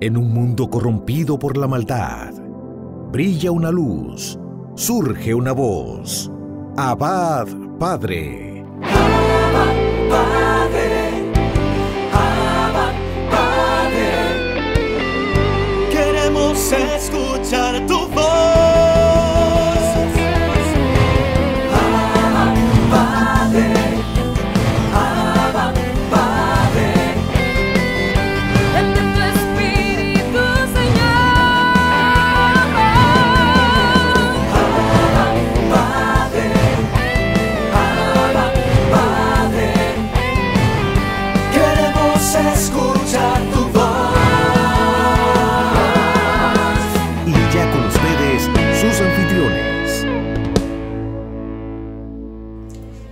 En un mundo corrompido por la maldad, brilla una luz, surge una voz. Abba, Padre. Abba, Padre. Abba, Padre. Queremos escuchar tu voz. Abba, Padre. Abba, Padre. Envía tu Espíritu, Señor. Abba, Padre. Abba, Padre. Queremos escuchar tu voz. Y ya con ustedes, sus anfitriones.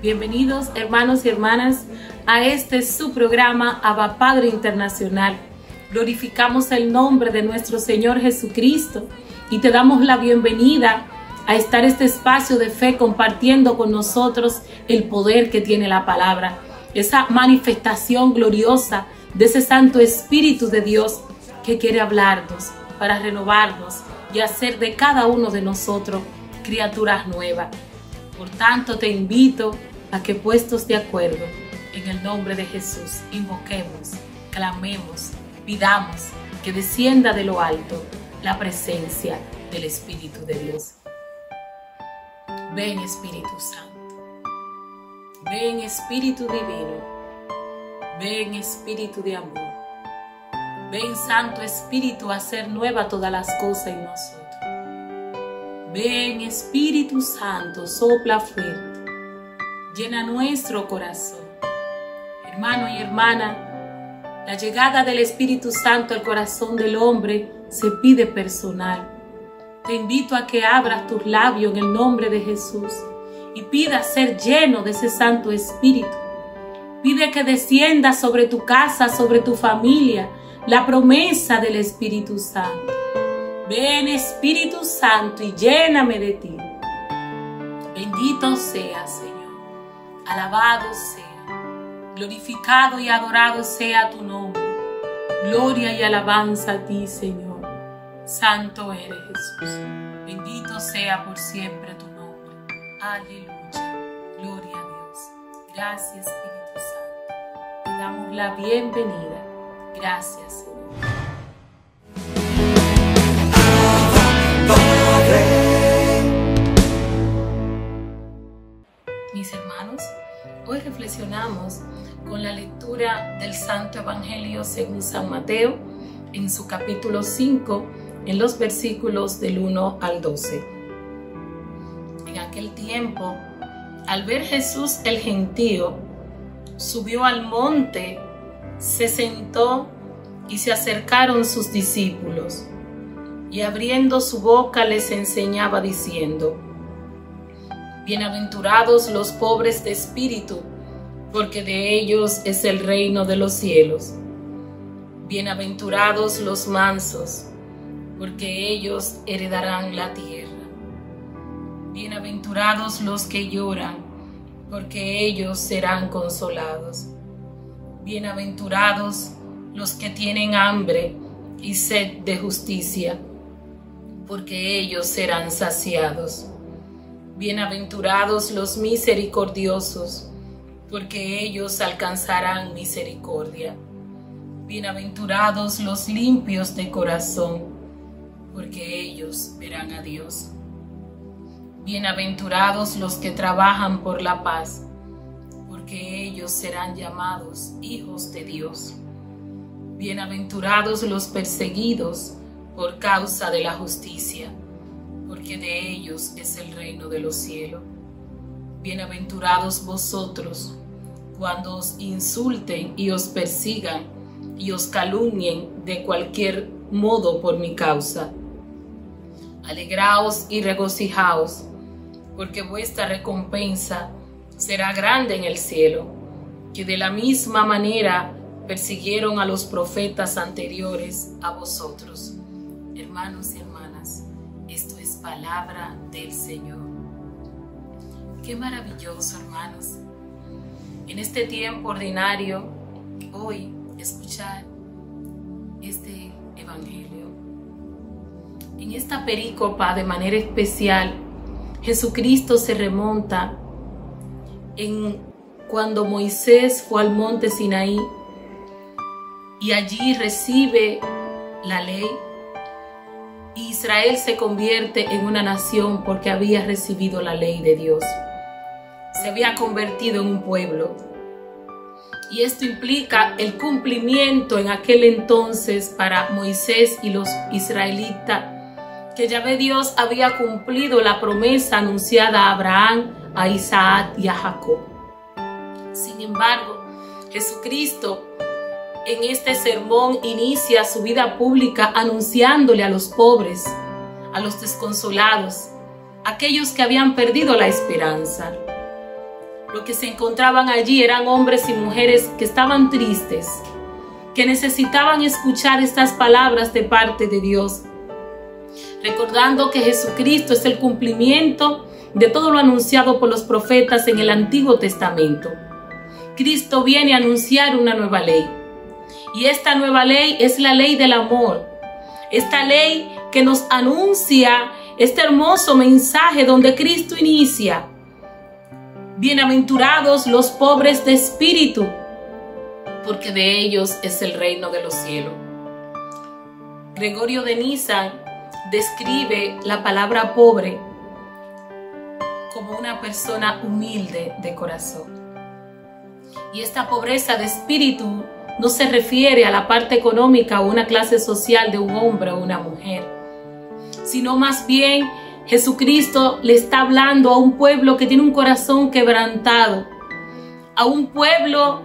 Bienvenidos, hermanos y hermanas, a este su programa Abba Padre Internacional. Glorificamos el nombre de nuestro Señor Jesucristo y te damos la bienvenida a estar este espacio de fe compartiendo con nosotros el poder que tiene la palabra, esa manifestación gloriosa de ese Santo Espíritu de Dios que quiere hablarnos para renovarnos y hacer de cada uno de nosotros criaturas nuevas. Por tanto, te invito a que, puestos de acuerdo, en el nombre de Jesús, invoquemos, clamemos, pidamos que descienda de lo alto la presencia del Espíritu de Dios. Ven, Espíritu Santo. Ven, Espíritu Divino. Ven, Espíritu de amor. Ven, Santo Espíritu, a hacer nueva todas las cosas en nosotros. Ven, Espíritu Santo, sopla fuerte. Llena nuestro corazón. Hermano y hermana, la llegada del Espíritu Santo al corazón del hombre se pide personal. Te invito a que abras tus labios en el nombre de Jesús y pidas ser lleno de ese Santo Espíritu. Pide que descienda sobre tu casa, sobre tu familia, la promesa del Espíritu Santo. Ven, Espíritu Santo, y lléname de ti. Bendito sea, Señor. Alabado sea, glorificado y adorado sea tu nombre. Gloria y alabanza a ti, Señor. Santo eres, Jesús. Bendito sea por siempre tu nombre. Aleluya. Gloria a Dios. Gracias, Espíritu Santo. Te damos la bienvenida. Gracias, Señor. Mis hermanos, hoy reflexionamos con la lectura del Santo Evangelio según San Mateo, en su capítulo 5, en los versículos del 1 al 12. En aquel tiempo, al ver Jesús el gentío, subió al monte, se sentó y se acercaron sus discípulos, y abriendo su boca les enseñaba diciendo: Bienaventurados los pobres de espíritu, porque de ellos es el reino de los cielos. Bienaventurados los mansos, porque ellos heredarán la tierra. Bienaventurados los que lloran, porque ellos serán consolados. Bienaventurados los que tienen hambre y sed de justicia, porque ellos serán saciados. Bienaventurados los misericordiosos, porque ellos alcanzarán misericordia. Bienaventurados los limpios de corazón, porque ellos verán a Dios. Bienaventurados los que trabajan por la paz, porque ellos serán llamados hijos de Dios. Bienaventurados los perseguidos por causa de la justicia, porque de ellos es el reino de los cielos. Bienaventurados vosotros, cuando os insulten y os persigan y os calumnien de cualquier modo por mi causa. Alegraos y regocijaos, porque vuestra recompensa será grande en el cielo, que de la misma manera persiguieron a los profetas anteriores a vosotros. Hermanos y hermanas, esto es palabra del Señor. Qué maravilloso, hermanos, en este tiempo ordinario, hoy escuchar este evangelio Evangelio. En esta perícopa, de manera especial, Jesucristo se remonta cuando Moisés fue al monte Sinaí y allí recibe la ley. Israel se convierte en una nación porque había recibido la ley de Dios. Se había convertido en un pueblo. Y esto implica el cumplimiento en aquel entonces para Moisés y los israelitas, que Yahvé Dios había cumplido la promesa anunciada a Abraham, a Isaac y a Jacob. Sin embargo, Jesucristo en este sermón inicia su vida pública anunciándole a los pobres, a los desconsolados, aquellos que habían perdido la esperanza. Los que se encontraban allí eran hombres y mujeres que estaban tristes, que necesitaban escuchar estas palabras de parte de Dios, recordando que Jesucristo es el cumplimiento de todo lo anunciado por los profetas en el Antiguo Testamento. Cristo viene a anunciar una nueva ley. Y esta nueva ley es la ley del amor. Esta ley que nos anuncia este hermoso mensaje donde Cristo inicia: bienaventurados los pobres de espíritu, porque de ellos es el reino de los cielos. Gregorio de Niza describe la palabra pobre como una persona humilde de corazón. Y esta pobreza de espíritu no se refiere a la parte económica o una clase social de un hombre o una mujer, sino más bien Jesucristo le está hablando a un pueblo que tiene un corazón quebrantado, a un pueblo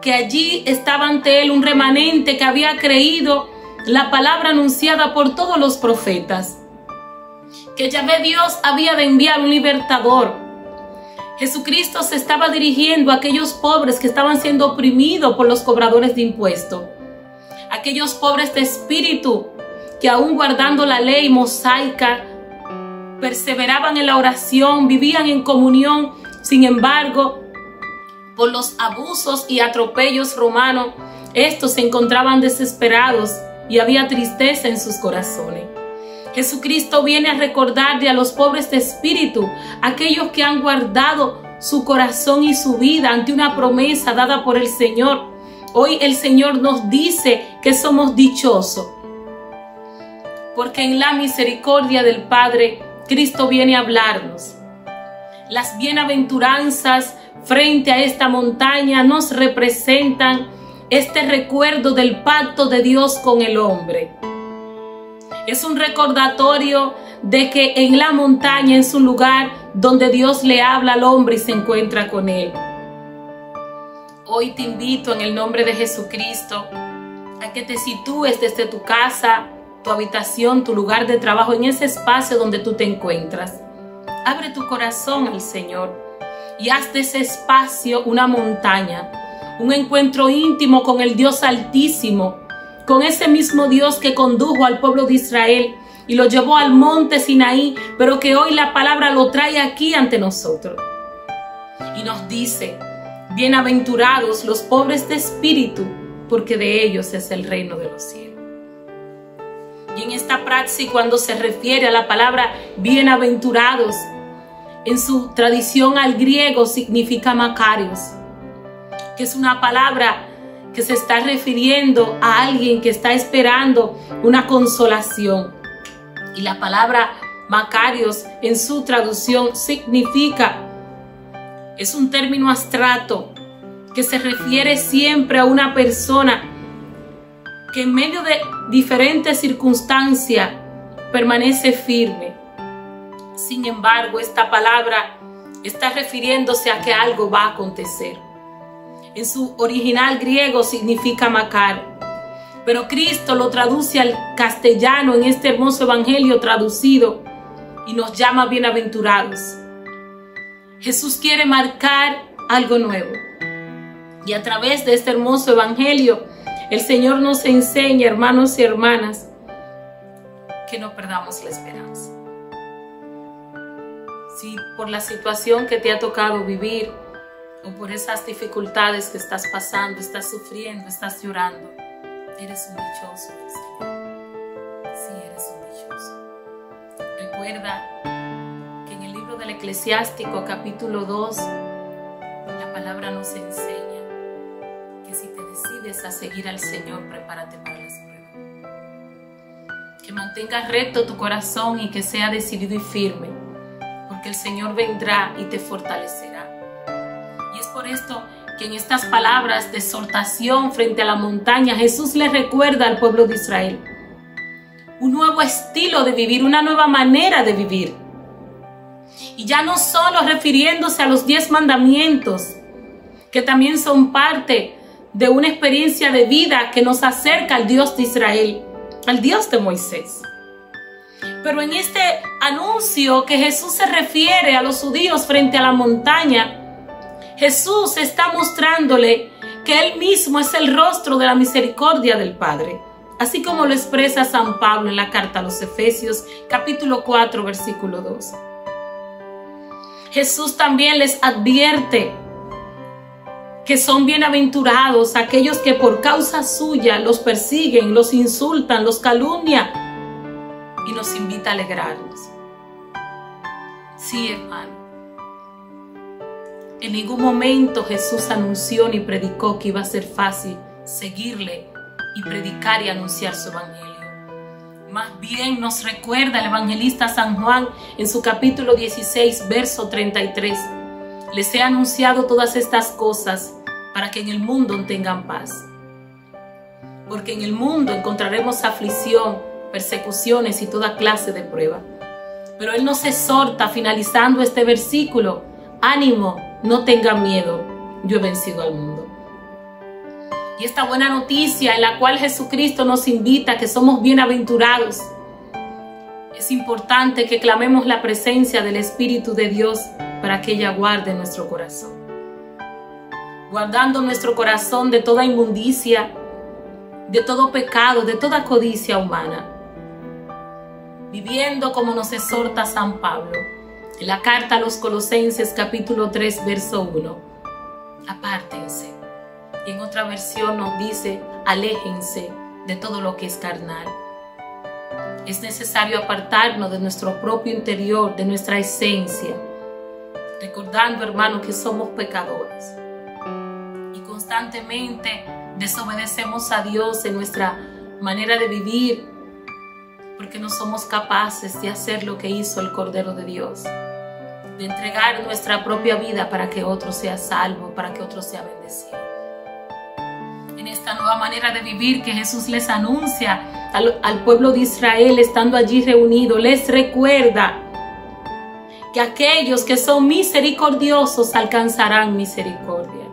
que allí estaba ante él un remanente que había creído la palabra anunciada por todos los profetas, que Yahvé Dios había de enviar un libertador. Jesucristo se estaba dirigiendo a aquellos pobres que estaban siendo oprimidos por los cobradores de impuestos, aquellos pobres de espíritu que aún guardando la ley mosaica perseveraban en la oración, vivían en comunión. Sin embargo, por los abusos y atropellos romanos, estos se encontraban desesperados y había tristeza en sus corazones. Jesucristo viene a recordarle a los pobres de espíritu, aquellos que han guardado su corazón y su vida ante una promesa dada por el Señor. Hoy el Señor nos dice que somos dichosos, porque en la misericordia del Padre, Cristo viene a hablarnos. Las bienaventuranzas frente a esta montaña nos representan este recuerdo del pacto de Dios con el hombre. Es un recordatorio de que en la montaña es un lugar donde Dios le habla al hombre y se encuentra con él. Hoy te invito en el nombre de Jesucristo a que te sitúes desde tu casa, tu habitación, tu lugar de trabajo, en ese espacio donde tú te encuentras. Abre tu corazón al Señor y haz de ese espacio una montaña, un encuentro íntimo con el Dios Altísimo, con ese mismo Dios que condujo al pueblo de Israel y lo llevó al monte Sinaí, pero que hoy la palabra lo trae aquí ante nosotros. Y nos dice: bienaventurados los pobres de espíritu, porque de ellos es el reino de los cielos. Y en esta praxis, cuando se refiere a la palabra bienaventurados, en su tradición al griego significa makarios, que es una palabra que se está refiriendo a alguien que está esperando una consolación. Y la palabra makarios en su traducción significa, es un término abstracto que se refiere siempre a una persona que en medio de diferentes circunstancias permanece firme. Sin embargo, esta palabra está refiriéndose a que algo va a acontecer. En su original griego significa makar, pero Cristo lo traduce al castellano en este hermoso evangelio traducido y nos llama bienaventurados. Jesús quiere marcar algo nuevo. Y a través de este hermoso evangelio, el Señor nos enseña, hermanos y hermanas, que no perdamos la esperanza. Si por la situación que te ha tocado vivir, o por esas dificultades que estás pasando, estás sufriendo, estás llorando, eres un dichoso del Señor. recuerda que en el libro del Eclesiástico, capítulo 2, la palabra nos enseña que si te decides a seguir al Señor, prepárate para las pruebas. Que mantengas recto tu corazón y que sea decidido y firme, porque el Señor vendrá y te fortalecerá. Y es por esto que en estas palabras de exhortación frente a la montaña, Jesús le recuerda al pueblo de Israel un nuevo estilo de vivir, una nueva manera de vivir. Y ya no solo refiriéndose a los 10 mandamientos, que también son parte de una experiencia de vida que nos acerca al Dios de Israel, al Dios de Moisés. Pero en este anuncio que Jesús se refiere a los judíos frente a la montaña, Jesús está mostrándole que Él mismo es el rostro de la misericordia del Padre, así como lo expresa San Pablo en la carta a los Efesios, capítulo 4, versículo 2. Jesús también les advierte que son bienaventurados aquellos que por causa suya los persiguen, los insultan, los calumnian, y nos invita a alegrarnos. Sí, hermano. En ningún momento Jesús anunció ni predicó que iba a ser fácil seguirle y predicar y anunciar su evangelio. Más bien nos recuerda el evangelista San Juan en su capítulo 16, verso 33. Les he anunciado todas estas cosas para que en el mundo tengan paz. Porque en el mundo encontraremos aflicción, persecuciones y toda clase de prueba. Pero Él nos exhorta finalizando este versículo: ánimo, no tengan miedo, yo he vencido al mundo. Y esta buena noticia en la cual Jesucristo nos invita, que somos bienaventurados, es importante que clamemos la presencia del Espíritu de Dios para que ella guarde nuestro corazón. Guardando nuestro corazón de toda inmundicia, de todo pecado, de toda codicia humana. Viviendo como nos exhorta San Pablo en la carta a los Colosenses capítulo 3 verso 1. Apártense. Y en otra versión nos dice: aléjense de todo lo que es carnal. Es necesario apartarnos de nuestro propio interior, de nuestra esencia, recordando, hermano, que somos pecadores y constantemente desobedecemos a Dios en nuestra manera de vivir, porque no somos capaces de hacer lo que hizo el Cordero de Dios, de entregar nuestra propia vida para que otro sea salvo, para que otro sea bendecido. En esta nueva manera de vivir que Jesús les anuncia al pueblo de Israel, estando allí reunido, les recuerda que aquellos que son misericordiosos alcanzarán misericordia.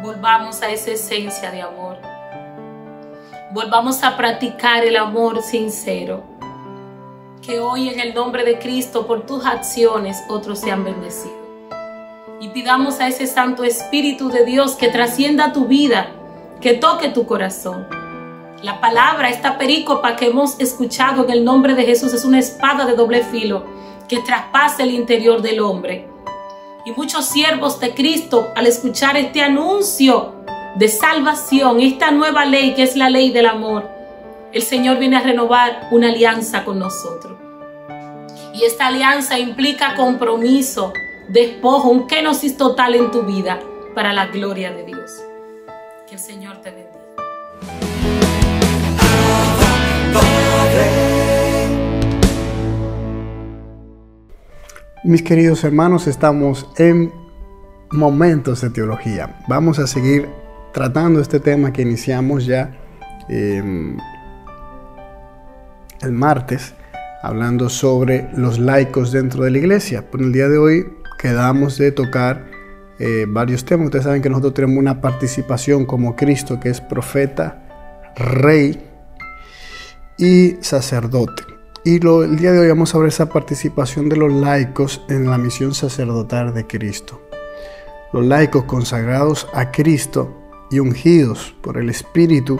Volvamos a esa esencia de amor. Volvamos a practicar el amor sincero. Que hoy en el nombre de Cristo, por tus acciones, otros sean bendecidos. Y pidamos a ese Santo Espíritu de Dios que trascienda tu vida, que toque tu corazón. La palabra, esta perícopa que hemos escuchado en el nombre de Jesús, es una espada de doble filo que traspasa el interior del hombre. Y muchos siervos de Cristo, al escuchar este anuncio de salvación, esta nueva ley que es la ley del amor, el Señor viene a renovar una alianza con nosotros. Y esta alianza implica compromiso, despojo, un kenosis total en tu vida para la gloria de Dios. Que el Señor te bendiga. Mis queridos hermanos, estamos en Momentos de Teología. Vamos a seguir tratando este tema que iniciamos ya el martes, hablando sobre los laicos dentro de la iglesia. Por el día de hoy quedamos de tocar varios temas. Ustedes saben que nosotros tenemos una participación como Cristo, que es profeta, rey y sacerdote. Y el día de hoy vamos a ver esa participación de los laicos en la misión sacerdotal de Cristo. Los laicos consagrados a Cristo y ungidos por el Espíritu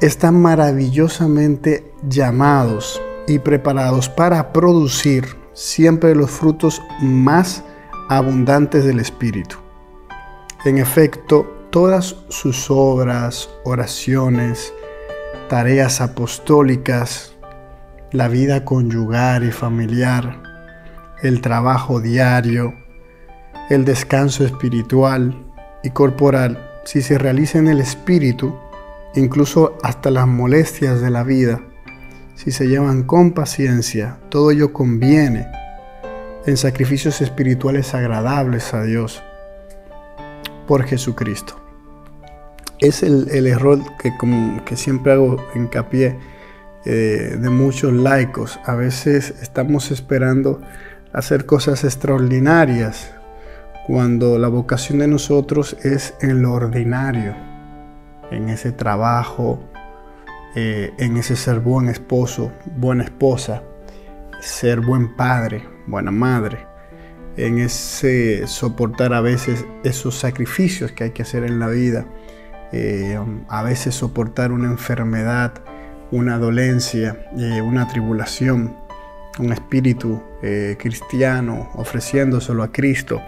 están maravillosamente llamados y preparados para producir siempre los frutos más abundantes del Espíritu. En efecto, todas sus obras, oraciones, tareas apostólicas la vida conyugal y familiar, el trabajo diario, el descanso espiritual y corporal, si se realiza en el espíritu, incluso hasta las molestias de la vida, si se llevan con paciencia, todo ello conviene en sacrificios espirituales agradables a Dios por Jesucristo. Es el error que siempre hago hincapié de muchos laicos. A veces estamos esperando hacer cosas extraordinarias cuando la vocación de nosotros es en lo ordinario, en ese trabajo, en ese ser buen esposo, buena esposa, ser buen padre, buena madre, en ese soportar a veces esos sacrificios que hay que hacer en la vida, a veces soportar una enfermedad, una dolencia, una tribulación, un espíritu cristiano, ofreciéndoselo a Cristo.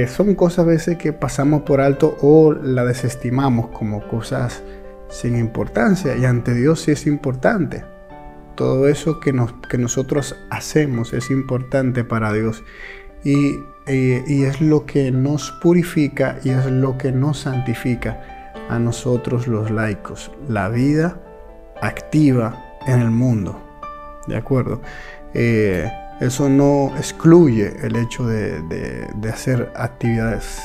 Son cosas a veces que pasamos por alto o la desestimamos como cosas sin importancia, y ante Dios sí es importante. Todo eso que nosotros hacemos es importante para Dios, y es lo que nos purifica y es lo que nos santifica a nosotros los laicos, la vida activa en el mundo, ¿de acuerdo? Eso no excluye el hecho de hacer actividades,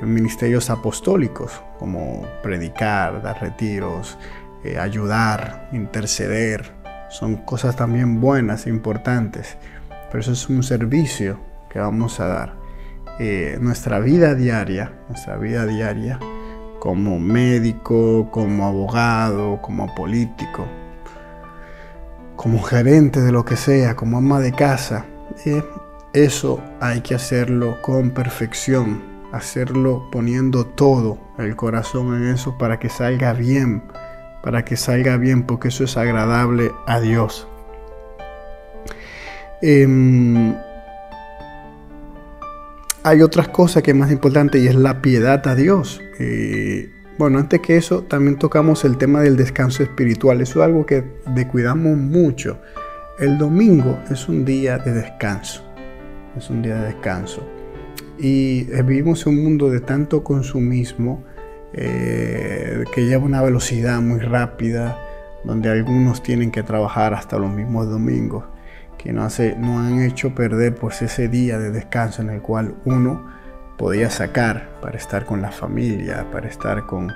ministerios apostólicos, como predicar, dar retiros, ayudar, interceder. Son cosas también buenas e importantes, pero eso es un servicio que vamos a dar. Nuestra vida diaria, como médico, como abogado, como político, como gerente de lo que sea, como ama de casa, eso hay que hacerlo con perfección, hacerlo poniendo todo el corazón en eso para que salga bien, porque eso es agradable a Dios. Hay otras cosas que es más importante, y es la piedad a Dios. Bueno, antes que eso, también tocamos el tema del descanso espiritual. Eso es algo que descuidamos mucho. El domingo es un día de descanso. Y vivimos en un mundo de tanto consumismo que lleva una velocidad muy rápida, donde algunos tienen que trabajar hasta los mismos domingos, que no han hecho perder pues ese día de descanso en el cual uno podía sacar para estar con la familia, para estar con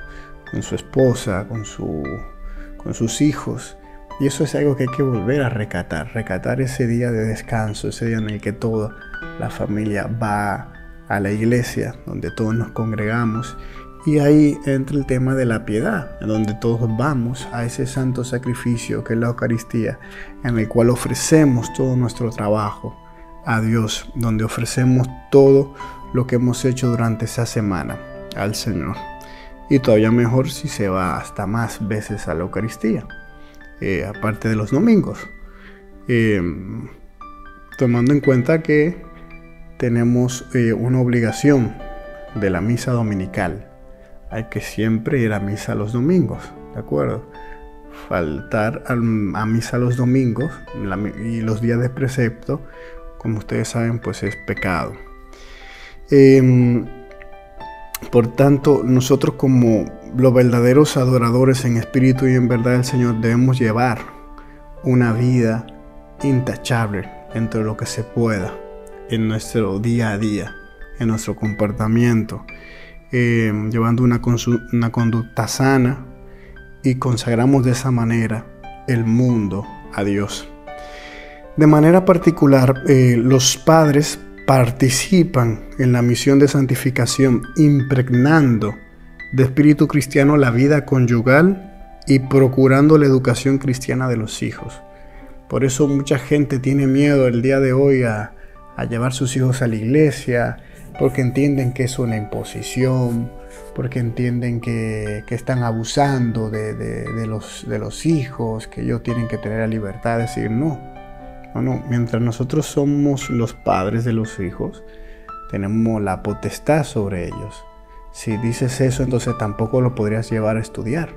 su esposa, con sus hijos. Y eso es algo que hay que volver a recatar ese día de descanso, ese día en el que toda la familia va a la iglesia, donde todos nos congregamos, y ahí entra el tema de la piedad, en donde todos vamos a ese santo sacrificio que es la Eucaristía, en el cual ofrecemos todo nuestro trabajo a Dios, donde ofrecemos todo lo que hemos hecho durante esa semana al Señor. Y todavía mejor si se va hasta más veces a la Eucaristía, aparte de los domingos, tomando en cuenta que tenemos una obligación de la misa dominical. Hay que siempre ir a misa los domingos, ¿de acuerdo? Faltar a misa los domingos y los días de precepto, como ustedes saben, pues es pecado. Por tanto, nosotros como los verdaderos adoradores en espíritu y en verdad del Señor debemos llevar una vida intachable dentro de lo que se pueda en nuestro día a día, en nuestro comportamiento, llevando una conducta sana, y consagramos de esa manera el mundo a Dios. De manera particular, los padres participan en la misión de santificación, impregnando de espíritu cristiano la vida conyugal y procurando la educación cristiana de los hijos. Por eso mucha gente tiene miedo el día de hoy a llevar sus hijos a la iglesia, porque entienden que es una imposición, porque entienden que están abusando de los hijos, que ellos tienen que tener la libertad de decir no. Mientras nosotros somos los padres de los hijos, tenemos la potestad sobre ellos. Si dices eso, entonces tampoco lo podrías llevar a estudiar.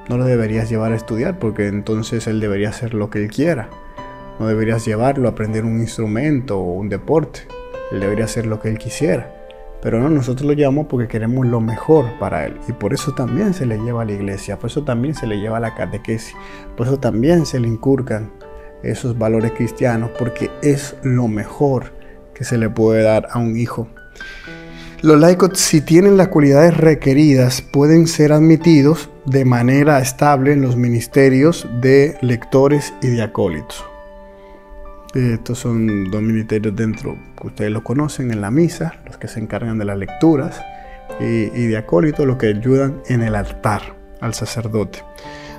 no lo deberías llevar a estudiar, porque entonces él debería hacer lo que él quiera. No deberías llevarlo a aprender un instrumento o un deporte. Él debería hacer lo que él quisiera. Pero no, nosotros lo llevamos porque queremos lo mejor para él. Y por eso también se le lleva a la iglesia, por eso también se le lleva a la catequesis, por eso también se le inculcan esos valores cristianos, porque es lo mejor que se le puede dar a un hijo. Los laicos, si tienen las cualidades requeridas, pueden ser admitidos de manera estable en los ministerios de lectores y de acólitos. Estos son dos ministerios dentro, que ustedes los conocen, en la misa, los que se encargan de las lecturas, y de acólitos, los que ayudan en el altar al sacerdote.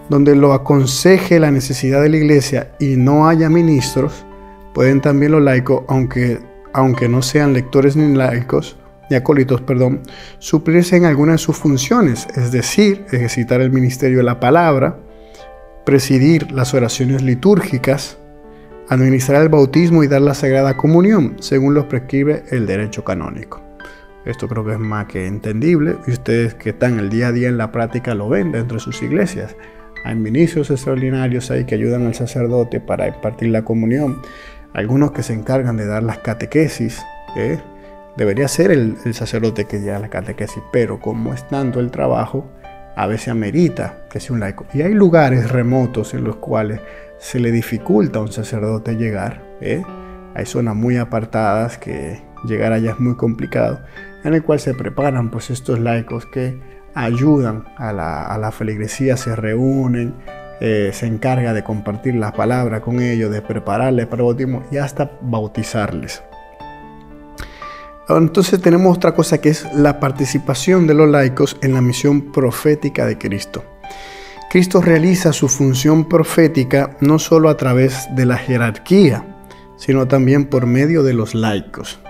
Donde lo aconseje la necesidad de la iglesia y no haya ministros, pueden también los laicos, aunque no sean lectores ni laicos, ni acólitos, suplirse en alguna de sus funciones, es decir, ejercitar el ministerio de la palabra, presidir las oraciones litúrgicas, administrar el bautismo y dar la Sagrada Comunión, según lo prescribe el derecho canónico. Esto creo que es más que entendible, y ustedes que están el día a día en la práctica lo ven dentro de sus iglesias. Hay ministros extraordinarios ahí que ayudan al sacerdote para impartir la comunión, algunos que se encargan de dar las catequesis. Debería ser el sacerdote que lleva la catequesis, pero como es tanto el trabajo, a veces amerita que sea un laico. Y hay lugares remotos en los cuales se le dificulta a un sacerdote llegar. Hay zonas muy apartadas que llegar allá es muy complicado, en el cual se preparan pues estos laicos que ayudan a la feligresía, se reúnen, se encarga de compartir la palabra con ellos, de prepararles para el bautismo y hasta bautizarles. Entonces tenemos otra cosa, que es la participación de los laicos en la misión profética de Cristo. Cristo realiza su función profética no solo a través de la jerarquía, sino también por medio de los laicos.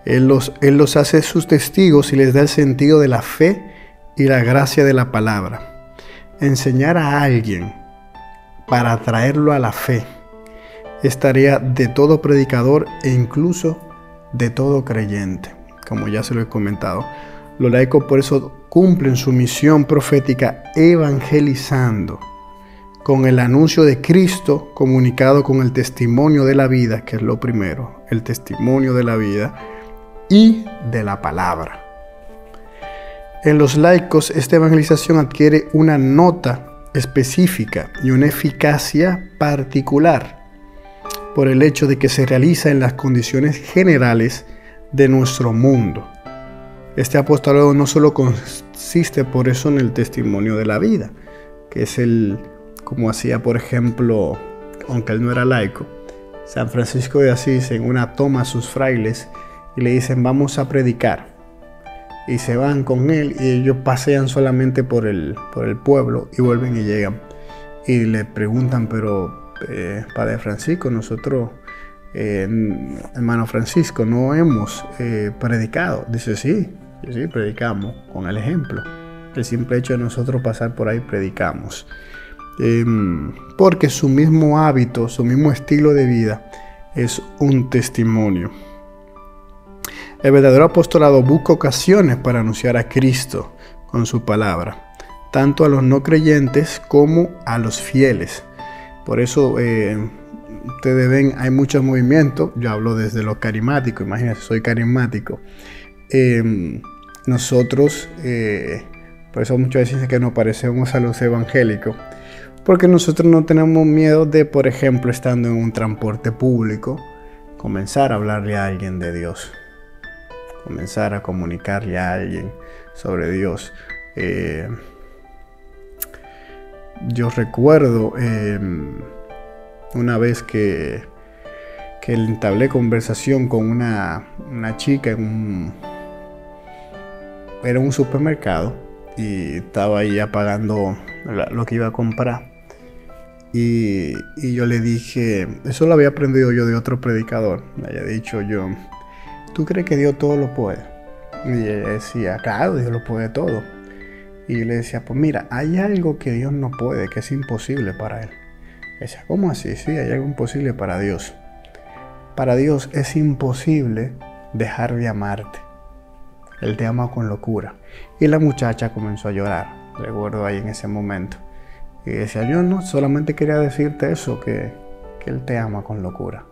Él los hace sus testigos y les da el sentido de la fe y la gracia de la palabra. Enseñar a alguien para atraerlo a la fe es tarea de todo predicador e incluso de todo creyente, como ya se lo he comentado. Los laicos por eso cumplen su misión profética evangelizando con el anuncio de Cristo comunicado con el testimonio de la vida, que es lo primero, el testimonio de la vida y de la palabra. En los laicos esta evangelización adquiere una nota específica y una eficacia particular por el hecho de que se realiza en las condiciones generales de nuestro mundo. Este apostolado no solo consiste por eso en el testimonio de la vida, que es como hacía por ejemplo, aunque él no era laico, San Francisco de Asís en una toma a sus frailes y le dicen vamos a predicar. Y se van con él y ellos pasean solamente por el pueblo y vuelven y llegan. Y le preguntan, pero Padre Francisco, nosotros, hermano Francisco, no hemos predicado. Dice, sí, predicamos con el ejemplo. El simple hecho de nosotros pasar por ahí predicamos. Porque su mismo hábito, su mismo estilo de vida es un testimonio. El verdadero apostolado busca ocasiones para anunciar a Cristo con su palabra, tanto a los no creyentes como a los fieles. Por eso ustedes ven, hay muchos movimientos. Yo hablo desde lo carismático, imagínense, soy carismático. Nosotros, por eso muchas veces dicen que nos parecemos a los evangélicos, porque nosotros no tenemos miedo de, por ejemplo, estando en un transporte público, comenzar a hablarle a alguien de Dios. Comenzar a comunicarle a alguien sobre Dios. Yo recuerdo una vez que entablé conversación con una chica era un supermercado y estaba ahí ya pagando lo que iba a comprar. Y yo le dije, eso lo había aprendido yo de otro predicador, le había dicho yo, ¿tú crees que Dios todo lo puede? Y ella decía, claro, Dios lo puede todo. Y yo le decía, pues mira, hay algo que Dios no puede, que es imposible para Él. Y decía, ¿cómo así? Sí, hay algo imposible para Dios. Para Dios es imposible dejar de amarte. Él te ama con locura. Y la muchacha comenzó a llorar, recuerdo ahí en ese momento. Y decía, yo no, solamente quería decirte eso, que Él te ama con locura.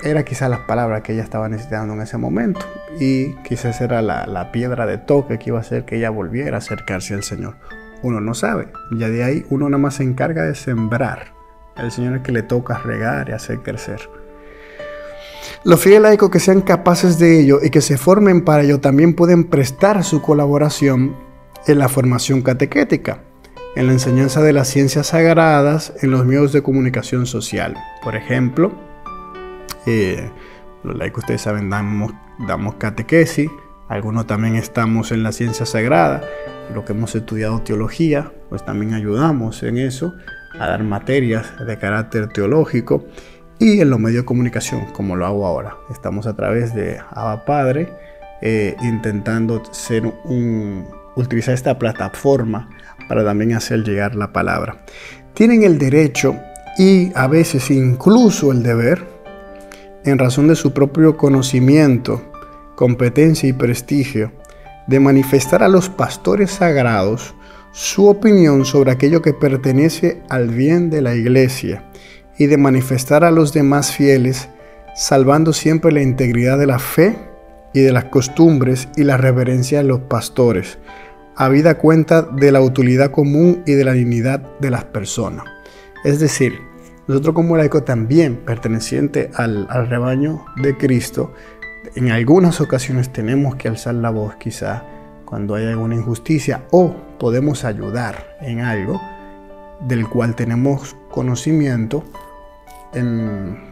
Era quizás las palabras que ella estaba necesitando en ese momento. Y quizás era la piedra de toque que iba a hacer que ella volviera a acercarse al Señor. Uno no sabe. Ya de ahí uno nada más se encarga de sembrar. El Señor es que le toca regar y hacer crecer. Los fieles laicos que sean capaces de ello y que se formen para ello también pueden prestar su colaboración en la formación catequética, en la enseñanza de las ciencias sagradas, en los medios de comunicación social. Por ejemplo, los laicos, ustedes saben, damos catequesis, algunos también estamos en la ciencia sagrada, los que hemos estudiado teología, pues también ayudamos en eso, a dar materias de carácter teológico, y en los medios de comunicación, como lo hago ahora. Estamos a través de Abba Padre, intentando utilizar esta plataforma para también hacer llegar la palabra. Tienen el derecho y a veces incluso el deber, en razón de su propio conocimiento, competencia y prestigio, de manifestar a los pastores sagrados su opinión sobre aquello que pertenece al bien de la Iglesia y de manifestar a los demás fieles, salvando siempre la integridad de la fe y de las costumbres y la reverencia de los pastores, habida cuenta de la utilidad común y de la dignidad de las personas. Es decir, nosotros como laicos también, pertenecientes al rebaño de Cristo, en algunas ocasiones tenemos que alzar la voz quizá cuando hay alguna injusticia, o podemos ayudar en algo del cual tenemos conocimiento,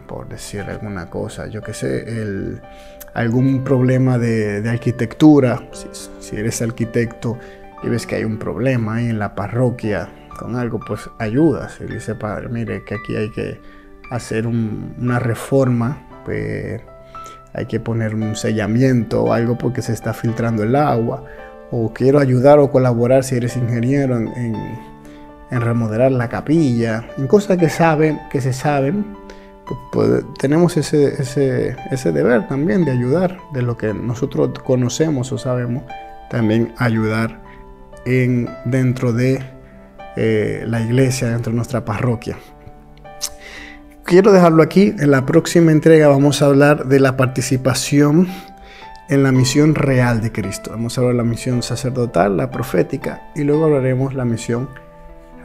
por decir alguna cosa, yo que sé, algún problema de arquitectura. Si eres arquitecto y ves que hay un problema ahí en la parroquia con algo, pues ayudas y dice, padre, mire que aquí hay que hacer una reforma, pues hay que poner un sellamiento o algo porque se está filtrando el agua, o quiero ayudar o colaborar si eres ingeniero en remodelar la capilla, en cosas que se saben, pues tenemos ese deber también de ayudar, de lo que nosotros conocemos o sabemos, también ayudar dentro de la iglesia, dentro de nuestra parroquia. Quiero dejarlo aquí. En la próxima entrega vamos a hablar de la participación en la misión real de Cristo. Vamos a hablar de la misión sacerdotal, la profética, y luego hablaremos la misión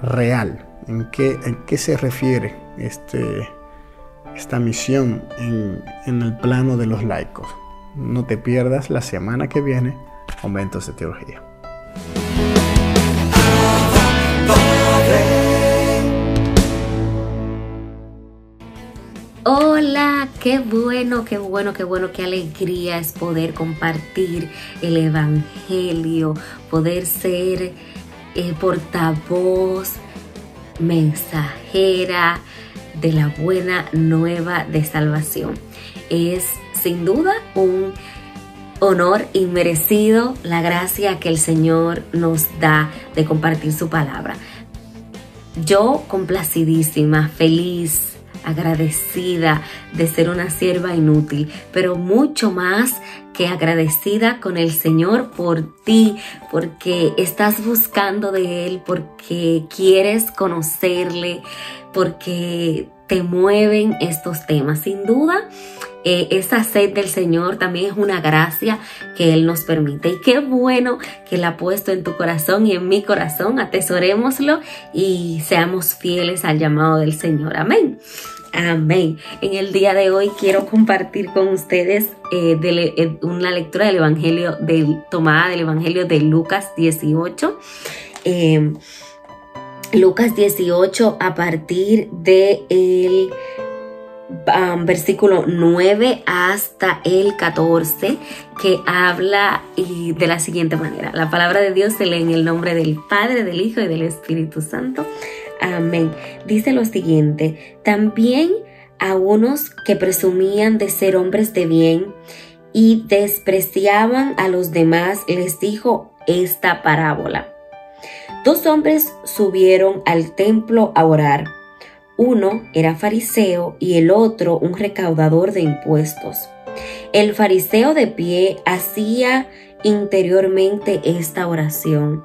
real. ¿En qué se refiere esta misión en el plano de los laicos? No te pierdas la semana que viene Momentos de Teología. Hola, qué bueno, qué alegría es poder compartir el Evangelio, poder ser portavoz, mensajera de la buena nueva de salvación. Es sin duda un honor inmerecido la gracia que el Señor nos da de compartir su palabra. Yo complacidísima, feliz, agradecida de ser una sierva inútil, pero mucho más que agradecida con el Señor por ti, porque estás buscando de Él, porque quieres conocerle, porque te mueven estos temas. Sin duda, esa sed del Señor también es una gracia que Él nos permite. Y qué bueno que Él ha puesto en tu corazón y en mi corazón. Atesorémoslo y seamos fieles al llamado del Señor. Amén. Amén. En el día de hoy quiero compartir con ustedes una lectura del Evangelio tomada del Evangelio de Lucas 18. Lucas 18 a partir del versículo 9 hasta el 14, que habla de la siguiente manera. La palabra de Dios se lee en el nombre del Padre, del Hijo y del Espíritu Santo. Amén. Dice lo siguiente: también a unos que presumían de ser hombres de bien y despreciaban a los demás, les dijo esta parábola. 2 hombres subieron al templo a orar. Uno era fariseo y el otro un recaudador de impuestos. El fariseo de pie hacía interiormente esta oración: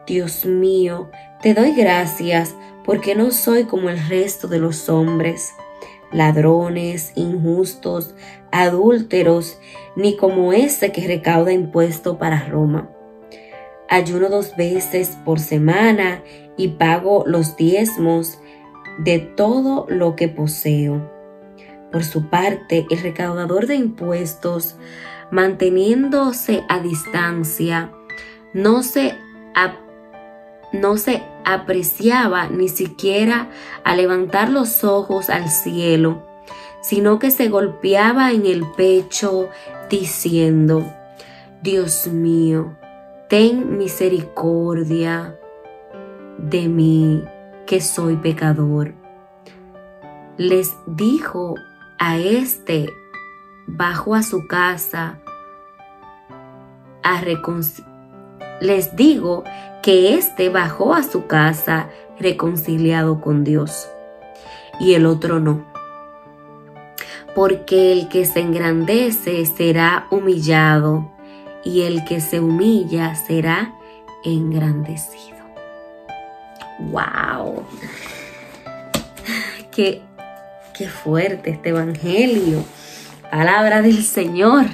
Dios mío, Te doy gracias porque no soy como el resto de los hombres, ladrones, injustos, adúlteros, ni como ese que recauda impuesto para Roma. Ayuno 2 veces por semana y pago los diezmos de todo lo que poseo. Por su parte, el recaudador de impuestos, manteniéndose a distancia, no se apreciaba ni siquiera a levantar los ojos al cielo, sino que se golpeaba en el pecho diciendo: Dios mío, ten misericordia de mí, que soy pecador. Les dijo a este, bajó a su casa Les digo que este bajó a su casa reconciliado con Dios, y el otro no. Porque el que se engrandece será humillado, y el que se humilla será engrandecido. ¡Wow! ¡Qué fuerte este evangelio! Palabra del Señor.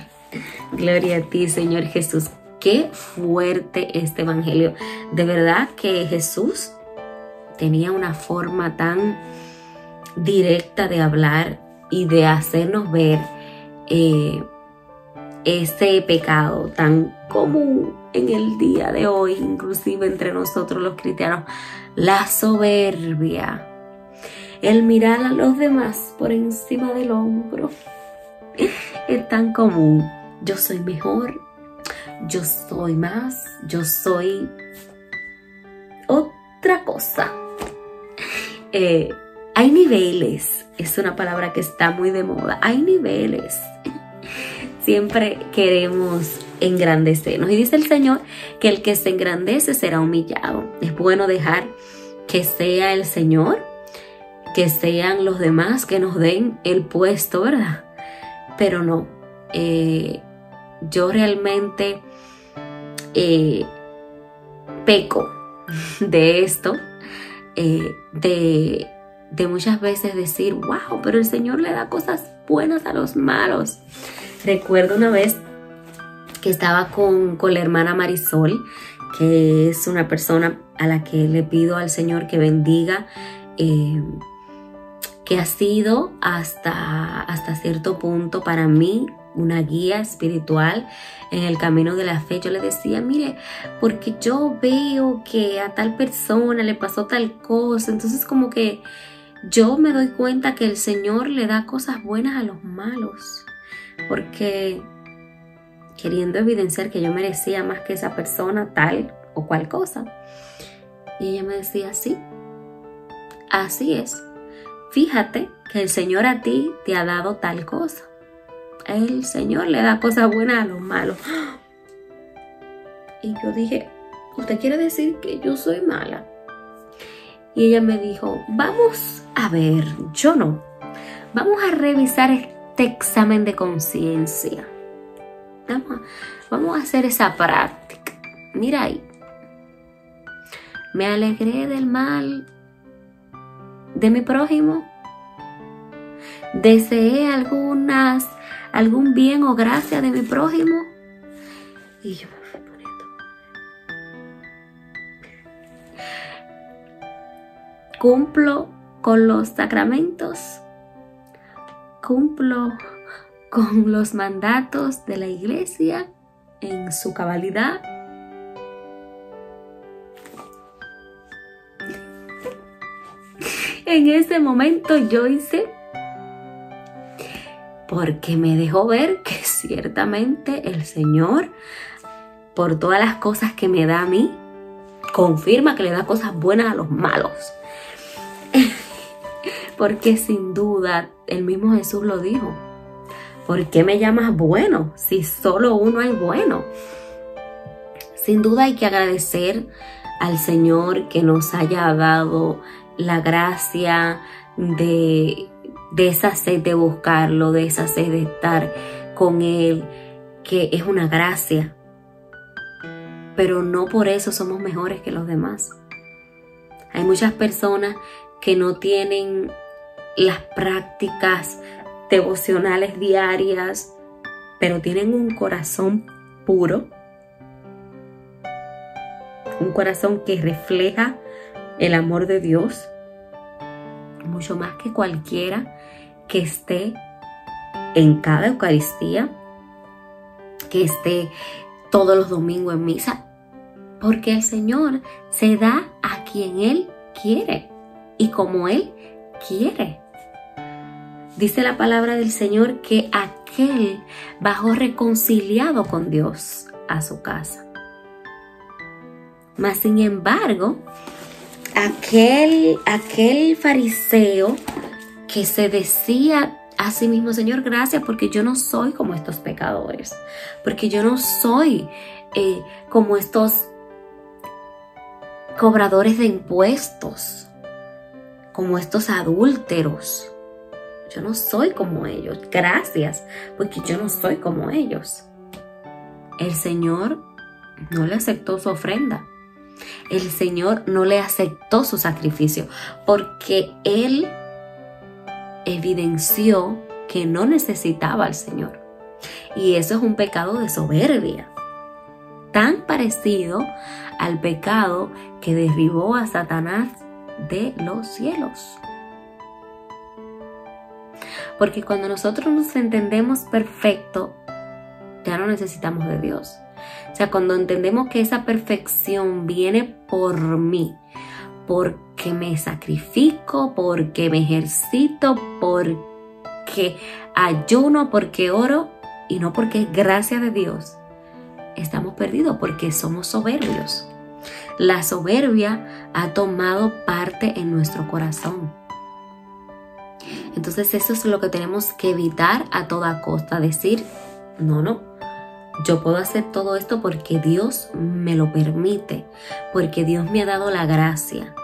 Gloria a ti, Señor Jesús. Qué fuerte este evangelio. De verdad que Jesús tenía una forma tan directa de hablar y de hacernos ver ese pecado tan común en el día de hoy, inclusive entre nosotros los cristianos, la soberbia, el mirar a los demás por encima del hombro. Es tan común. Yo soy mejor, yo soy más, yo soy otra cosa. Hay niveles, es una palabra que está muy de moda. Hay niveles. Siempre queremos engrandecernos. Y dice el Señor que el que se engrandece será humillado. Es bueno dejar que sea el Señor, que sean los demás que nos den el puesto, ¿verdad? Pero no. Yo realmente peco de esto, de muchas veces decir, wow, pero el Señor le da cosas buenas a los malos. Recuerdo una vez que estaba con la hermana Marisol, que es una persona a la que le pido al Señor que bendiga, que ha sido hasta cierto punto para mí una guía espiritual en el camino de la fe. Yo le decía, mire, porque yo veo que a tal persona le pasó tal cosa, entonces como que yo me doy cuenta que el Señor le da cosas buenas a los malos, porque queriendo evidenciar que yo merecía más que esa persona tal o cual cosa. Y ella me decía, sí, así es. Fíjate que el Señor a ti te ha dado tal cosa. El Señor le da cosas buenas a los malos. Y yo dije, ¿usted quiere decir que yo soy mala? Y ella me dijo, vamos a ver, yo no. Vamos a revisar este examen de conciencia. Vamos a hacer esa práctica. Mira ahí. Me alegré del mal de mi prójimo. Deseé algún bien o gracia de mi prójimo. Y yo me fui poniendo. Cumplo con los sacramentos. Cumplo con los mandatos de la iglesia en su cabalidad. En ese momento yo hice, porque me dejó ver que ciertamente el Señor, por todas las cosas que me da a mí, confirma que le da cosas buenas a los malos. Porque sin duda, el mismo Jesús lo dijo. ¿Por qué me llamas bueno si solo uno es bueno? Sin duda hay que agradecer al Señor que nos haya dado la gracia de esa sed de buscarlo, de esa sed de estar con Él, que es una gracia. Pero no por eso somos mejores que los demás. Hay muchas personas que no tienen las prácticas devocionales diarias, pero tienen un corazón puro, un corazón que refleja el amor de Dios, mucho más que cualquiera que esté en cada Eucaristía, que esté todos los domingos en misa, porque el Señor se da a quien Él quiere y como Él quiere. Dice la palabra del Señor que aquel bajó reconciliado con Dios a su casa. Mas sin embargo, aquel fariseo que se decía a sí mismo: Señor, gracias porque yo no soy como estos pecadores, porque yo no soy como estos cobradores de impuestos, como estos adúlteros. Yo no soy como ellos. Gracias, porque yo no soy como ellos. El Señor no le aceptó su ofrenda. El Señor no le aceptó su sacrificio, porque Él evidenció que no necesitaba al Señor. Y eso es un pecado de soberbia, tan parecido al pecado que derribó a Satanás de los cielos. Porque cuando nosotros nos entendemos perfecto, ya no necesitamos de Dios. O sea, cuando entendemos que esa perfección viene por mí, porque me sacrifico, porque me ejercito, porque ayuno, porque oro, y no porque es gracia de Dios, estamos perdidos porque somos soberbios. La soberbia ha tomado parte en nuestro corazón. Entonces eso es lo que tenemos que evitar a toda costa. Decir, no, yo puedo hacer todo esto porque Dios me lo permite, porque Dios me ha dado la gracia.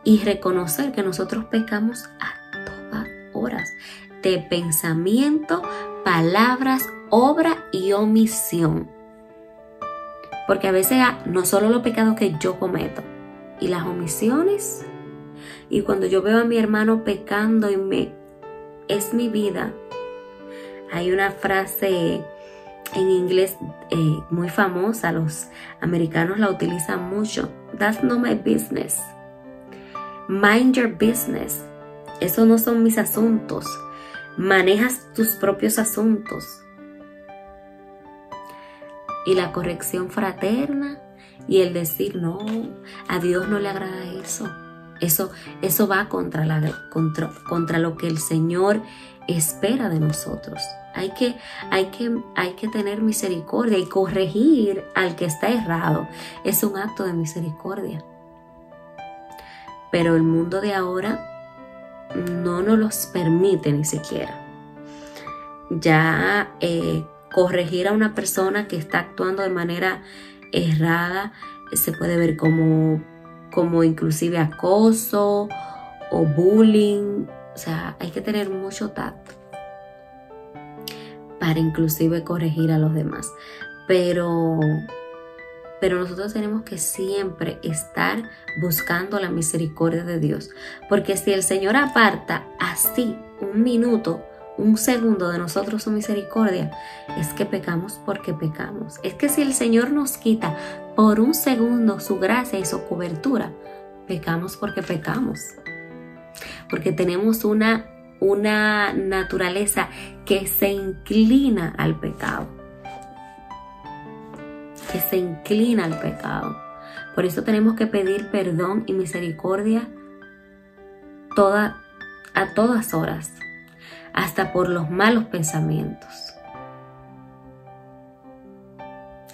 Y reconocer que nosotros pecamos a todas horas, de pensamiento, palabras, obra y omisión. Porque a veces no solo los pecados que yo cometo, y las omisiones. Y cuando yo veo a mi hermano pecando es mi vida. Hay una frase en inglés muy famosa, los americanos la utilizan mucho. That's not my business. Mind your business. Esos no son mis asuntos. Manejas tus propios asuntos. Y la corrección fraterna y el decir no, a Dios no le agrada eso. Eso va contra lo que el Señor espera de nosotros. Hay que tener misericordia y corregir al que está errado. Es un acto de misericordia. Pero el mundo de ahora no nos los permite ni siquiera. Ya corregir a una persona que está actuando de manera errada se puede ver como inclusive acoso o bullying. O sea, hay que tener mucho tacto para inclusive corregir a los demás. Pero nosotros tenemos que siempre estar buscando la misericordia de Dios. Porque si el Señor aparta así un minuto, un segundo de nosotros su misericordia, es que pecamos porque pecamos. Es que si el Señor nos quita por un segundo su gracia y su cobertura, pecamos porque pecamos. Porque tenemos una naturaleza que se inclina al pecado. Que se inclina al pecado. Por eso tenemos que pedir perdón y misericordia a todas horas. Hasta por los malos pensamientos.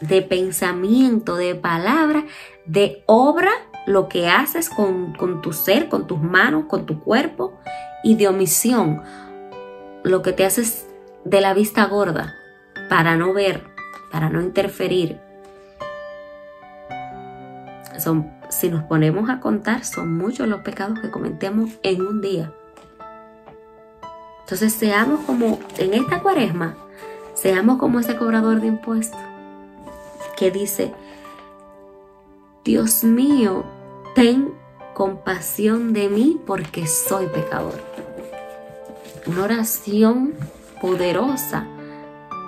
De pensamiento, de palabra, de obra, lo que haces con tu ser, con tus manos, con tu cuerpo, y de omisión, lo que te haces de la vista gorda, para no ver, para no interferir. Si nos ponemos a contar, son muchos los pecados que cometemos en un día. Entonces seamos como, en esta cuaresma, seamos como ese cobrador de impuestos que dice: Dios mío, ten compasión de mí porque soy pecador. Una oración poderosa.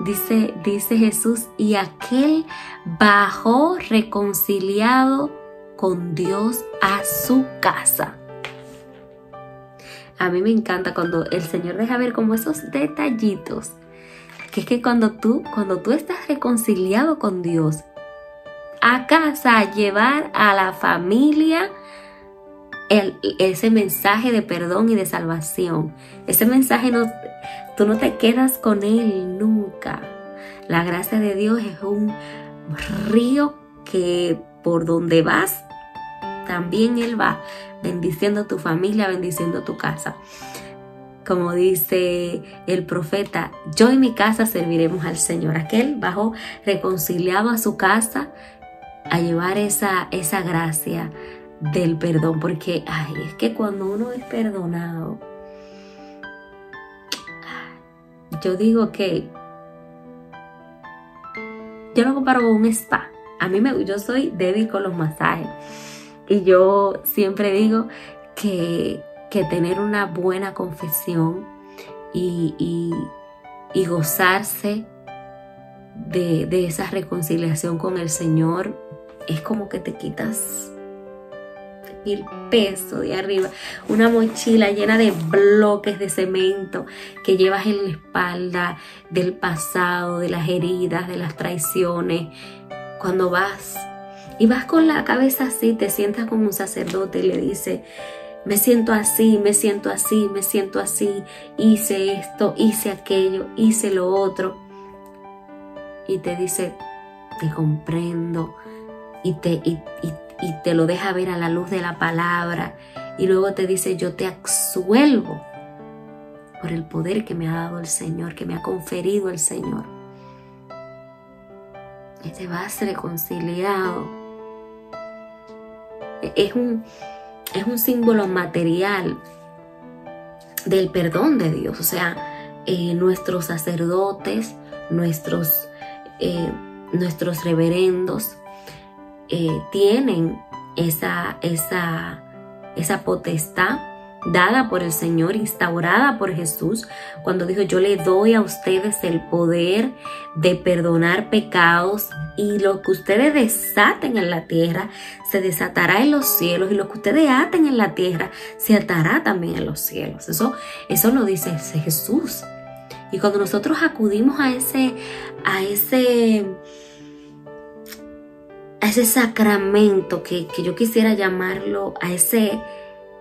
Dice Jesús, y aquel bajó reconciliado con Dios a su casa. A mí me encanta cuando el Señor deja ver como esos detallitos, que es que cuando tú estás reconciliado con Dios, a casa, a llevar a la familia ese mensaje de perdón y de salvación. Ese mensaje tú no te quedas con él nunca. La gracia de Dios es un río que por donde vas, también Él va bendiciendo tu familia, bendiciendo tu casa. Como dice el profeta, yo y mi casa serviremos al Señor. Aquel bajó reconciliado a su casa a llevar esa gracia del perdón, porque es que cuando uno es perdonado, yo digo que yo lo comparo con un spa. Yo soy débil con los masajes y yo siempre digo que tener una buena confesión y gozarse de esa reconciliación con el Señor es como que te quitas el peso de arriba, una mochila llena de bloques de cemento que llevas en la espalda del pasado, de las heridas, de las traiciones. Cuando vas con la cabeza así, te sientas como un sacerdote y le dices, me siento así, me siento así, me siento así, hice esto, hice aquello, hice lo otro, y te dice, te comprendo, y te lo deja ver a la luz de la palabra, y luego te dice, yo te absuelvo por el poder que me ha dado el Señor, que me ha conferido el Señor. Y te vas reconciliado. Es un símbolo material del perdón de Dios. O sea, nuestros sacerdotes, nuestros reverendos, tienen esa potestad dada por el Señor, instaurada por Jesús, cuando dijo, yo le doy a ustedes el poder de perdonar pecados, y lo que ustedes desaten en la tierra se desatará en los cielos, y lo que ustedes aten en la tierra se atará también en los cielos. Eso lo dice Jesús. Y cuando nosotros acudimos a ese sacramento, que yo quisiera llamarlo, a ese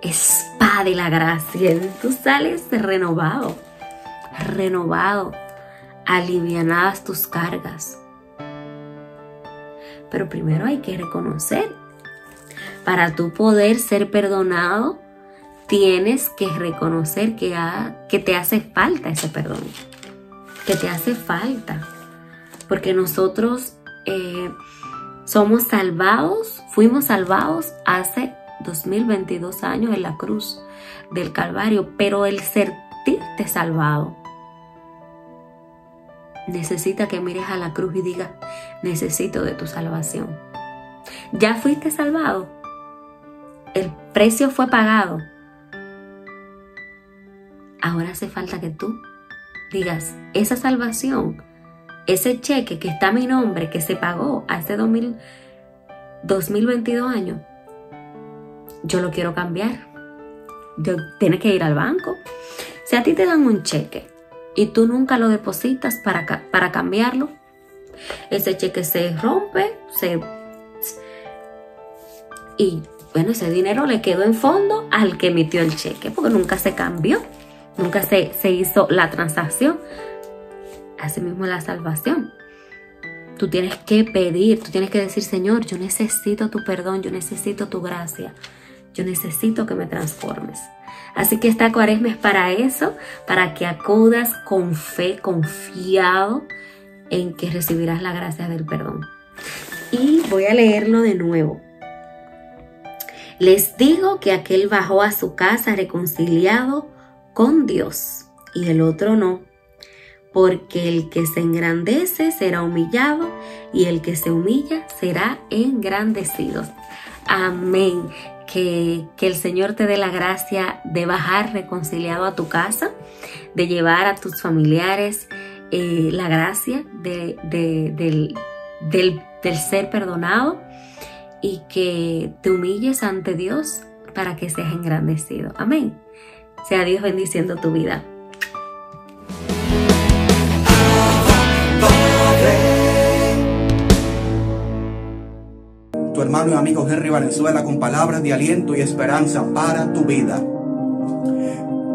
spa de la gracia, tú sales renovado, alivianadas tus cargas. Pero primero hay que reconocer. Para tú poder ser perdonado, tienes que reconocer que te hace falta ese perdón, que te hace falta, porque nosotros fuimos salvados hace 2022 años en la cruz del Calvario, pero el sentirte salvado necesita que mires a la cruz y digas, necesito de tu salvación. Ya fuiste salvado, el precio fue pagado. Ahora hace falta que tú digas, esa salvación, ese cheque que está a mi nombre, que se pagó hace 2022 años, yo lo quiero cambiar. Tienes que ir al banco. Si a ti te dan un cheque y tú nunca lo depositas para cambiarlo, ese cheque se rompe, y bueno, ese dinero le quedó en fondo al que emitió el cheque, porque nunca se cambió, nunca se hizo la transacción. Así mismo la salvación. Tú tienes que pedir, tú tienes que decir, Señor, yo necesito tu perdón, yo necesito tu gracia, yo necesito que me transformes. Así que esta cuaresma es para eso, para que acudas con fe, confiado en que recibirás la gracia del perdón. Y voy a leerlo de nuevo. Les digo que aquel bajó a su casa reconciliado con Dios y el otro no, porque el que se engrandece será humillado y el que se humilla será engrandecido. Amén. que el Señor te dé la gracia de bajar reconciliado a tu casa, de llevar a tus familiares la gracia del ser perdonado, y que te humilles ante Dios para que seas engrandecido. Amén. Sea Dios bendiciendo tu vida. Tu hermano y amigo Henry Valenzuela con palabras de aliento y esperanza para tu vida.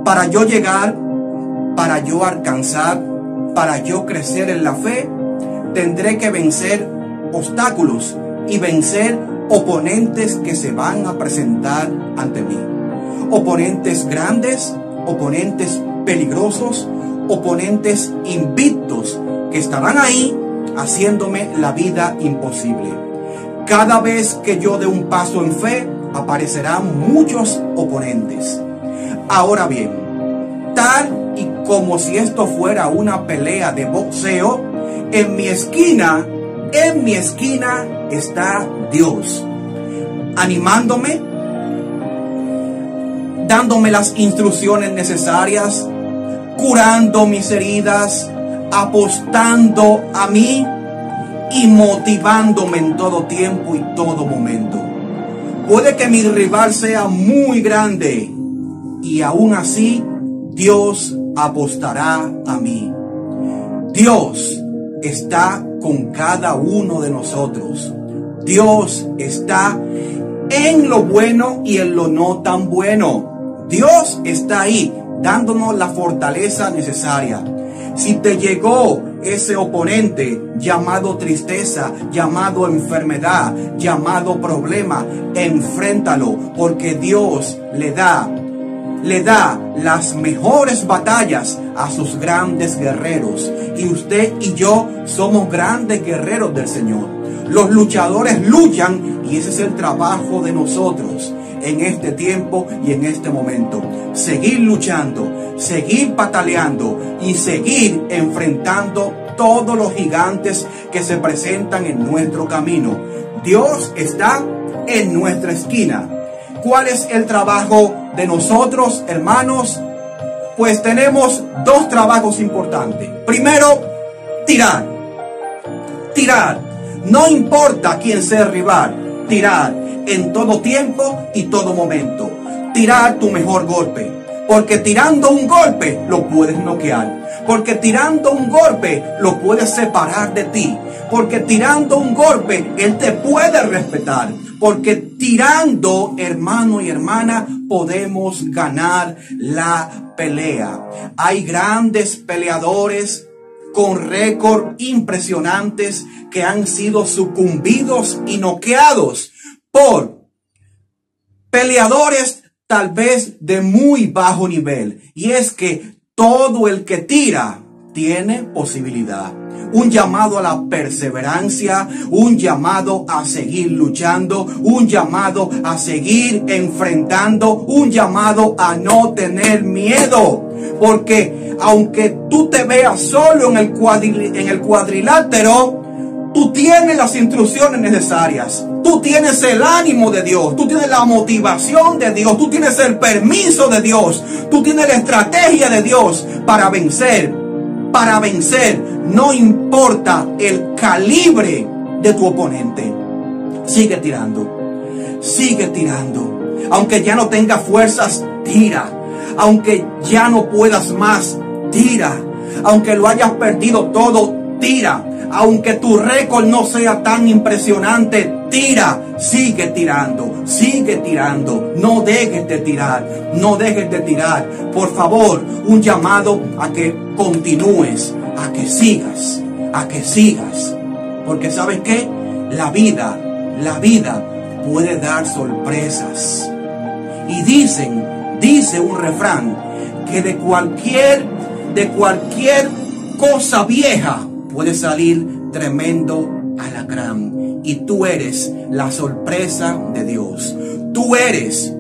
Para yo llegar, para yo alcanzar, para yo crecer en la fe, tendré que vencer obstáculos y vencer oponentes que se van a presentar ante mí. Oponentes grandes, oponentes peligrosos, oponentes invictos que estarán ahí haciéndome la vida imposible. Cada vez que yo dé un paso en fe, aparecerán muchos oponentes. Ahora bien, tal y como si esto fuera una pelea de boxeo, en mi esquina está Dios, animándome, dándome las instrucciones necesarias, curando mis heridas, apostando a mí y motivándome en todo tiempo y todo momento. Puede que mi rival sea muy grande y aún así Dios apostará a mí. Dios está con cada uno de nosotros. Dios está en lo bueno y en lo no tan bueno. Dios está ahí dándonos la fortaleza necesaria. Si te llegó ese oponente llamado tristeza, llamado enfermedad, llamado problema, enfréntalo, porque Dios le da las mejores batallas a sus grandes guerreros. Y usted y yo somos grandes guerreros del Señor. Los luchadores luchan y ese es el trabajo de nosotros en este tiempo y en este momento. Seguir luchando, seguir pataleando y seguir enfrentando todos los gigantes que se presentan en nuestro camino. Dios está en nuestra esquina. ¿Cuál es el trabajo de nosotros, hermanos? Pues tenemos dos trabajos importantes. Primero, tirar. No importa quién sea el rival, tirar en todo tiempo y todo momento. Tirar tu mejor golpe. Porque tirando un golpe lo puedes noquear. Porque tirando un golpe lo puedes separar de ti. Porque tirando un golpe Él te puede respetar. Porque tirando, hermano y hermana, podemos ganar la pelea. Hay grandes peleadores con récord impresionantes que han sido sucumbidos y noqueados por peleadores tal vez de muy bajo nivel. Y es que todo el que tira tiene posibilidad. Un llamado a la perseverancia, un llamado a seguir luchando, un llamado a seguir enfrentando, un llamado a no tener miedo. Porque aunque tú te veas solo en el cuadrilátero, tú tienes las instrucciones necesarias. Tú tienes el ánimo de Dios. Tú tienes la motivación de Dios. Tú tienes el permiso de Dios. Tú tienes la estrategia de Dios para vencer. Para vencer, no importa el calibre de tu oponente. Sigue tirando. Sigue tirando. Aunque ya no tengas fuerzas, tira. Aunque ya no puedas más, tira. Aunque lo hayas perdido todo, tira. Aunque tu récord no sea tan impresionante, tira. Sigue tirando, sigue tirando. No dejes de tirar, no dejes de tirar. Por favor, un llamado a que continúes, a que sigas, a que sigas. Porque ¿sabes qué? La vida puede dar sorpresas. Y dice un refrán que de cualquier cosa vieja puede salir tremendo alacrán. Y tú eres la sorpresa de Dios. Tú eres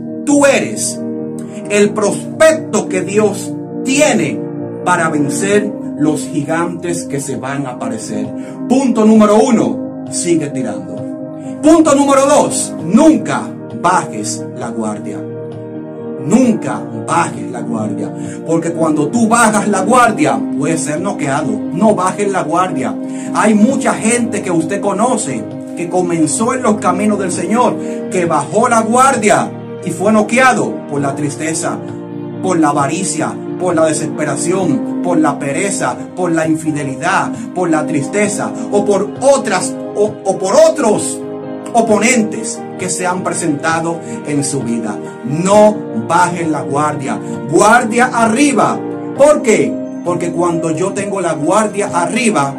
el prospecto que Dios tiene para vencer los gigantes que se van a aparecer. Punto número 1, sigue tirando. Punto número 2, nunca bajes la guardia. Nunca bajes la guardia, porque cuando tú bajas la guardia puedes ser noqueado. No bajes la guardia. Hay mucha gente que usted conoce que comenzó en los caminos del Señor, que bajó la guardia y fue noqueado por la tristeza, por la avaricia, por la desesperación, por la pereza, por la infidelidad, por la tristeza o por otros oponentes que se han presentado en su vida. No bajen la guardia. Guardia arriba. ¿Por qué? Porque cuando yo tengo la guardia arriba,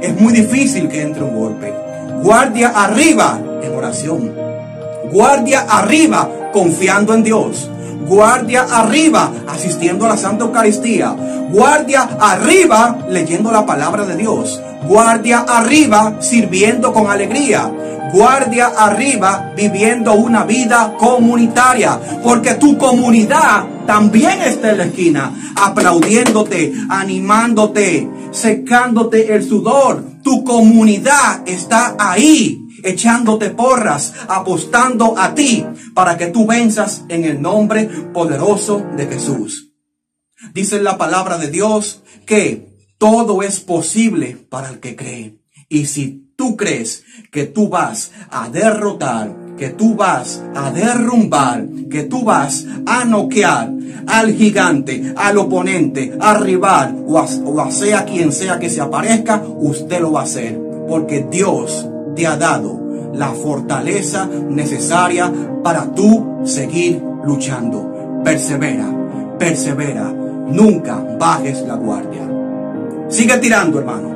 es muy difícil que entre un golpe. Guardia arriba en oración. Guardia arriba confiando en Dios. Guardia arriba asistiendo a la Santa Eucaristía. Guardia arriba leyendo la palabra de Dios. Guardia arriba sirviendo con alegría. Guardia arriba viviendo una vida comunitaria, porque tu comunidad también está en la esquina, aplaudiéndote, animándote, secándote el sudor. Tu comunidad está ahí, echándote porras, apostando a ti para que tú venzas en el nombre poderoso de Jesús. Dice la palabra de Dios que todo es posible para el que cree. Y si tú crees que tú vas a derrotar, que tú vas a derrumbar, que tú vas a noquear al gigante, al oponente, al rival o a sea quien sea que se aparezca, usted lo va a hacer. Porque Dios te ha dado la fortaleza necesaria para tú seguir luchando. Persevera, persevera. Nunca bajes la guardia. Sigue tirando, hermano.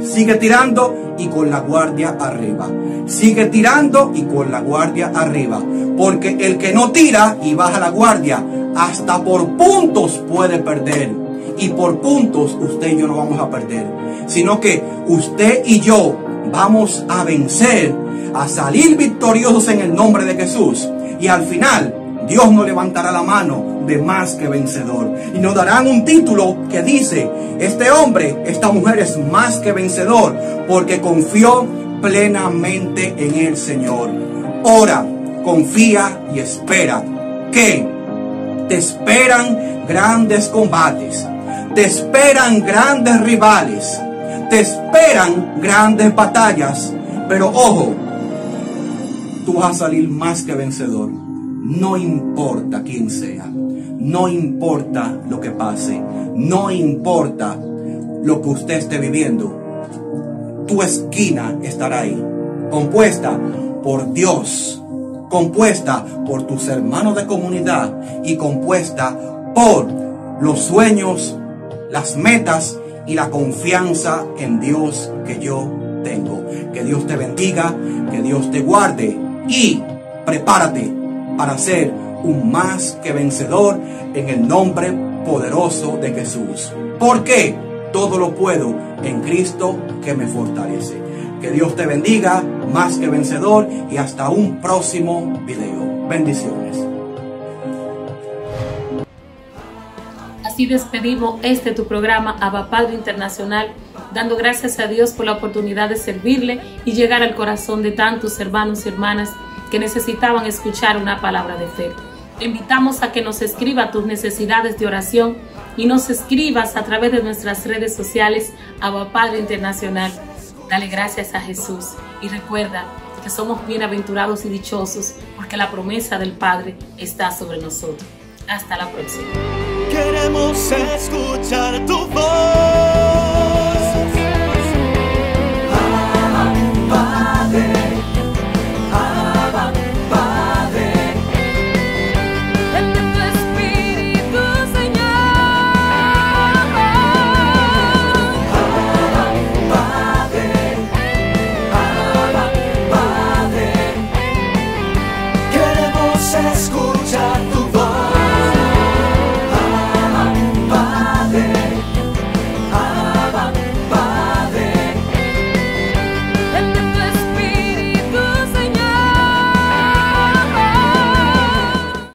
Sigue tirando y con la guardia arriba. Sigue tirando y con la guardia arriba. Porque el que no tira y baja la guardia, hasta por puntos puede perder. Y por puntos usted y yo no vamos a perder, sino que usted y yo vamos a vencer, a salir victoriosos en el nombre de Jesús. Y al final Dios nos levantará la mano de más que vencedor. Y nos darán un título que dice: este hombre, esta mujer es más que vencedor, porque confió plenamente en el Señor. Ora, confía y espera, que te esperan grandes combates, te esperan grandes rivales, te esperan grandes batallas. Pero ojo, tú vas a salir más que vencedor. No importa quién sea, no importa lo que pase, no importa lo que usted esté viviendo, tu esquina estará ahí, compuesta por Dios, compuesta por tus hermanos de comunidad y compuesta por los sueños, las metas y la confianza en Dios que yo tengo. Que Dios te bendiga, que Dios te guarde y prepárate para ser un más que vencedor en el nombre poderoso de Jesús. Porque todo lo puedo en Cristo que me fortalece. Que Dios te bendiga, más que vencedor, y hasta un próximo video. Bendiciones. Así despedimos tu programa Abba Padre Internacional, dando gracias a Dios por la oportunidad de servirle y llegar al corazón de tantos hermanos y hermanas que necesitaban escuchar una palabra de fe. Te invitamos a que nos escribas tus necesidades de oración y nos escribas a través de nuestras redes sociales Abba Padre Internacional. Dale gracias a Jesús y recuerda que somos bienaventurados y dichosos porque la promesa del Padre está sobre nosotros. Hasta la próxima. Queremos escuchar tu voz.